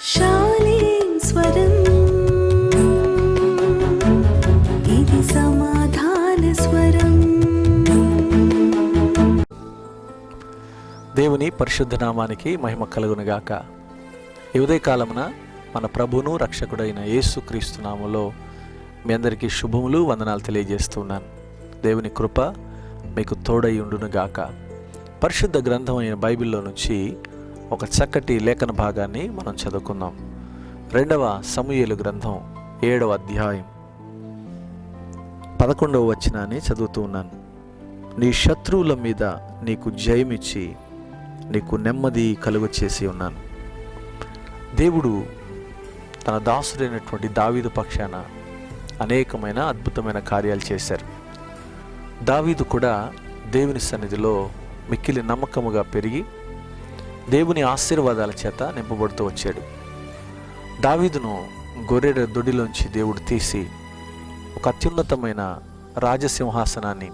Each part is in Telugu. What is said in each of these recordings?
శాలేం స్వరం ఇది సమాధాన స్వరం. దేవుని పరిశుద్ధ నామానికి మహిమ కలుగునుగాక. ఈ ఉదయకాలమున మన ప్రభువును రక్షకుడైన యేసుక్రీస్తు నామములో మీ అందరికీ శుభములు, వందనాలు తెలియజేస్తున్నాను. దేవుని కృప మీకు తోడై ఉండునుగాక. పరిశుద్ధ గ్రంథం అయిన బైబిల్లో నుంచి ఒక చక్కటి లేఖన భాగాన్ని మనం చదువుకుందాం. 2వ సమూయేలు గ్రంథం 7వ అధ్యాయం 11వ వచనాన్ని చదువుతూ ఉన్నాను. నీ శత్రువుల మీద నీకు జయమిచ్చి నీకు నెమ్మది కలుగ చేసి ఉన్నాను. దేవుడు తన దాసుడైనటువంటి దావీదు పక్షాన అనేకమైన అద్భుతమైన కార్యాలు చేశారు. దావీదు కూడా దేవుని సన్నిధిలో మిక్కిలి నమ్మకముగా పెరిగి దేవుని ఆశీర్వాదాల చేత నింపబడుతూ వచ్చాడు. దావీదును గొర్రెల దొడిలోంచి దేవుడు తీసి ఒక అత్యున్నతమైన రాజసింహాసనాన్ని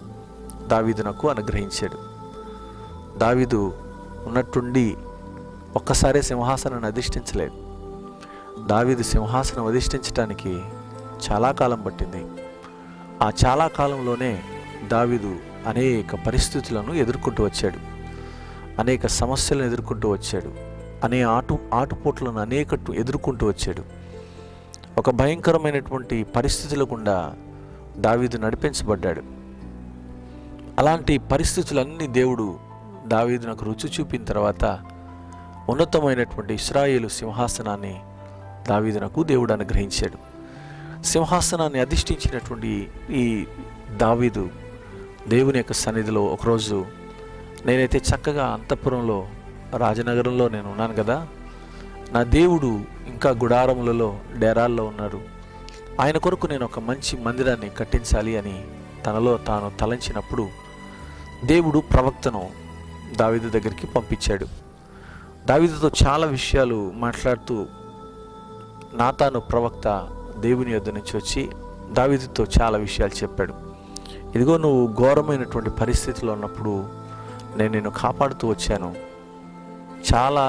దావీదునకు అనుగ్రహించాడు. దావీదు ఉన్నట్టుండి ఒక్కసారే సింహాసనాన్ని అధిష్ఠించలేదు. దావీదు సింహాసనం అధిష్ఠించడానికి చాలా కాలం పట్టింది. ఆ చాలా కాలంలోనే దావీదు అనేక పరిస్థితులను ఎదుర్కొంటూ వచ్చాడు, అనేక సమస్యలను ఎదుర్కొంటూ వచ్చాడు, ఆటుపోట్లను ఎదుర్కొంటూ వచ్చాడు. ఒక భయంకరమైనటువంటి పరిస్థితుల గుండా దావీదు నడిపించబడ్డాడు. అలాంటి పరిస్థితులన్నీ దేవుడు దావీదునకు రుచి చూపిన తర్వాత ఉన్నతమైనటువంటి ఇశ్రాయేలు సింహాసనాన్ని దావీదునకు దేవుడు అనుగ్రహించాడు. సింహాసనాన్ని అధిష్ఠించినటువంటి ఈ దావీదు దేవుని యొక్క సన్నిధిలో ఒకరోజు, నేనైతే చక్కగా అంతఃపురంలో రాజనగరంలో నేను ఉన్నాను కదా, నా దేవుడు ఇంకా గుడారములలో డేరాల్లో ఉన్నారు, ఆయన కొరకు నేను ఒక మంచి మందిరాన్ని కట్టించాలి అని తనలో తాను తలంచినప్పుడు దేవుడు ప్రవక్తను దావీదు దగ్గరికి పంపించాడు. దావీదుతో చాలా విషయాలు మాట్లాడుతూ నాతాను ప్రవక్త దేవుని యొద్ద నుంచి వచ్చి దావీదుతో చాలా విషయాలు చెప్పాడు. ఇదిగో, నువ్వు ఘోరమైనటువంటి పరిస్థితిలో ఉన్నప్పుడు నేను నిన్ను కాపాడుతూ వచ్చాను, చాలా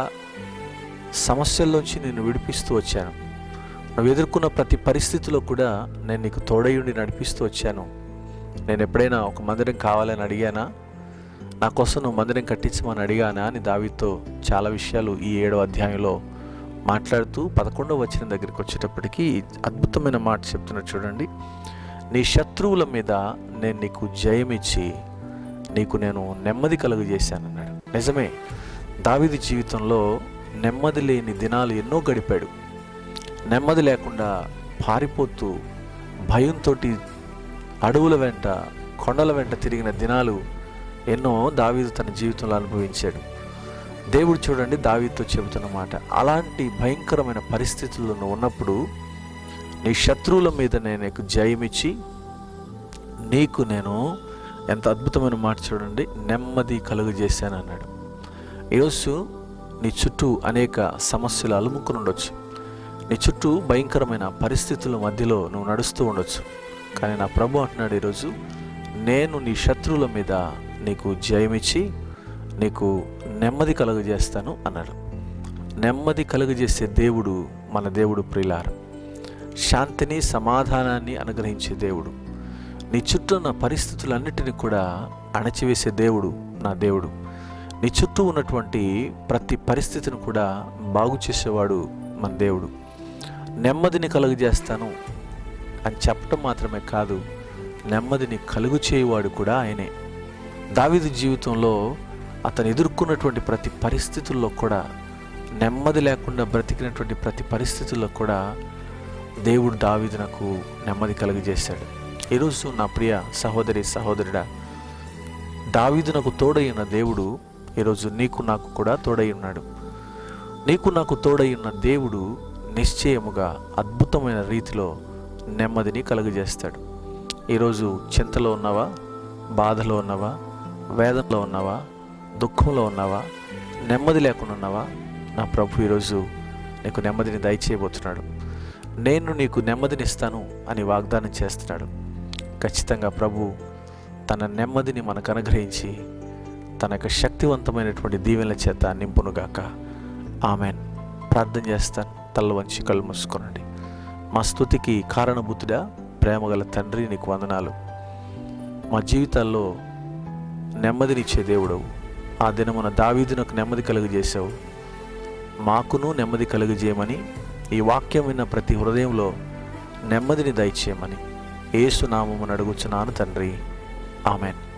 సమస్యల్లోంచి నిన్ను విడిపిస్తూ వచ్చాను, నువ్వు ఎదుర్కొన్న ప్రతి పరిస్థితిలో కూడా నేను నీకు తోడయుండి నడిపిస్తూ వచ్చాను. నేను ఎప్పుడైనా ఒక మందిరం కావాలని అడిగానా, నా కోసం నువ్వు మందిరం కట్టించమని అడిగానా అని దావీదుతో చాలా విషయాలు ఈ 7వ అధ్యాయంలో మాట్లాడుతూ 11వ వచనం దగ్గరికి వచ్చేటప్పటికి అద్భుతమైన మాట చెప్తున్నారు. చూడండి, నీ శత్రువుల మీద నేను నీకు జయమిచ్చి నీకు నేను నెమ్మది కలుగజేశానన్నాడు. నిజమే, దావీదు జీవితంలో నెమ్మది లేని దినాలు ఎన్నో గడిపాడు. నెమ్మది లేకుండా పారిపోతూ భయంతో అడవుల వెంట కొండల వెంట తిరిగిన దినాలు ఎన్నో దావీదు తన జీవితంలో అనుభవించాడు. దేవుడు చూడండి దావీదుతో చెబుతున్న మాట, అలాంటి భయంకరమైన పరిస్థితుల్లో నువ్వు ఉన్నప్పుడు నీ శత్రువుల మీద నేను నీకు జయమిచ్చి నీకు నేను, ఎంత అద్భుతమైన మాట చూడండి, నెమ్మది కలుగజేశాను అన్నాడు. ఈరోజు నీ చుట్టూ అనేక సమస్యలు అలుముకుని ఉండొచ్చు, నీ చుట్టూ భయంకరమైన పరిస్థితుల మధ్యలో నువ్వు నడుస్తూ ఉండొచ్చు. కానీ నా ప్రభు అంటున్నాడు ఈరోజు, నేను నీ శత్రువుల మీద నీకు జయమిచ్చి నీకు నెమ్మది కలుగజేస్తాను అన్నాడు. నెమ్మది కలుగజేసే దేవుడు మన దేవుడు ప్రియులారా. శాంతిని సమాధానాన్ని అనుగ్రహించే దేవుడు, నీ చుట్టూ ఉన్న పరిస్థితులన్నిటిని కూడా అణచివేసే దేవుడు నా దేవుడు. నీ చుట్టూ ఉన్నటువంటి ప్రతి పరిస్థితిని కూడా బాగు చేసేవాడు మన దేవుడు. నెమ్మదిని కలుగజేస్తాను అని చెప్పటం మాత్రమే కాదు, నెమ్మదిని కలుగు చేయువాడు కూడా ఆయనే. దావీదు జీవితంలో అతను ఎదుర్కొన్నటువంటి ప్రతి పరిస్థితుల్లో కూడా, నెమ్మది లేకుండా బ్రతికినటువంటి ప్రతి పరిస్థితుల్లో కూడా దేవుడు దావీదునకు నెమ్మది కలుగజేశాడు. ఈరోజు నా ప్రియ సహోదరి సహోదరుడా, దావీదునకు తోడైన దేవుడు ఈరోజు నీకు నాకు కూడా తోడై ఉన్నాడు. నీకు నాకు తోడై ఉన్న దేవుడు నిశ్చయముగా అద్భుతమైన రీతిలో నెమ్మదిని కలుగజేస్తాడు. ఈరోజు చింతలో ఉన్నావా, బాధలో ఉన్నావా, వేదనలో ఉన్నావా, దుఃఖంలో ఉన్నావా, నెమ్మది లేకుండా ఉన్నావా, నా ప్రభు ఈరోజు నీకు నెమ్మదిని దయచేయబోతున్నాడు. నేను నీకు నెమ్మదినిస్తాను అని వాగ్దానం చేస్తున్నాడు. ఖచ్చితంగా ప్రభు తన నెమ్మదిని మనకు అనుగ్రహించి తన యొక్క శక్తివంతమైనటువంటి దీవెనల చేత నింపునుగాక. ఆమెన్. ప్రార్థన చేస్తాను. తల్ల వంచి కళ్ళు మూసుకోనండి. మా స్తుతికి కారణభూతుడా, ప్రేమగల తండ్రి, నీకు వందనాలు. మా జీవితాల్లో నెమ్మదినిచ్చే దేవుడవు. ఆ దినమున దావీదునకు నెమ్మది కలుగజేశావు. మాకును నెమ్మది కలుగజేయమని, ఈ వాక్యం విన్న ప్రతి హృదయంలో నెమ్మదిని దయచేయమని యేసు నామమున అడుగుచున్నాను తండ్రి. ఆమెన్.